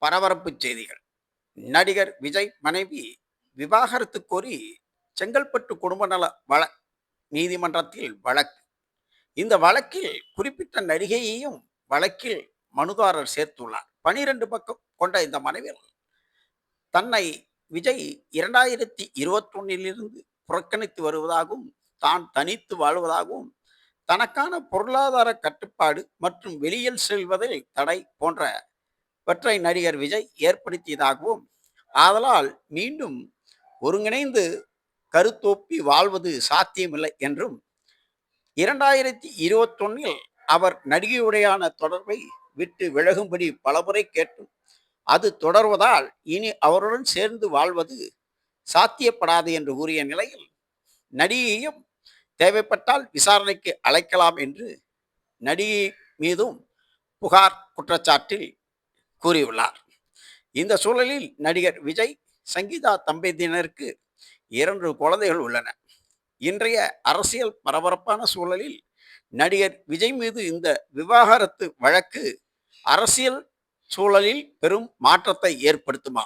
பரபரப்பு செய்திகள். நடிகர் விஜய் மனைவி விவாகரத்து கோரி செங்கல்பட்டு குடும்ப நல நீதிமன்றத்தில் வழக்கு. இந்த வழக்கில் குறிப்பிட்ட நடிகையையும் வழக்கில் மனுதாரர் சேர்த்துள்ளார். 12 பக்கம் கொண்ட இந்த மனுவில் தன்னை விஜய் 2021 புறக்கணித்து வருவதாகவும், தான் தனித்து வாழ்வதாகவும், தனக்கான பொருளாதார கட்டுப்பாடு மற்றும் வெளியில் செல்வதில் தடை போன்றவற்றை நடிகர் விஜய் ஏற்படுத்தியதாகவும், ஆதலால் மீண்டும் ஒருங்கிணைந்து கருத்தோப்பி வாழ்வது சாத்தியமில்லை என்றும், 2021 அவர் நடிகையுடையான தொடர்பை விட்டு விலகும்படி பலமுறை கேட்டும் அது தொடர்வதால் இனி அவருடன் சேர்ந்து வாழ்வது சாத்தியப்படாது என்று கூறிய நிலையில், நடிகையும் தேவைப்பட்டால் விசாரணைக்கு அழைக்கலாம் என்று நடிகை மீதும் புகார் குற்றச்சாட்டில் கூறியுள்ளார். இந்த சூழலில் நடிகர் விஜய் சங்கீதா தம்பதியினருக்கு 2 குழந்தைகள் உள்ளன. இன்றைய அரசியல் பரபரப்பான சூழலில் நடிகர் விஜய் மீது இந்த விவாகரத்து வழக்கு அரசியல் சூழலில் பெரும் மாற்றத்தை ஏற்படுத்துமா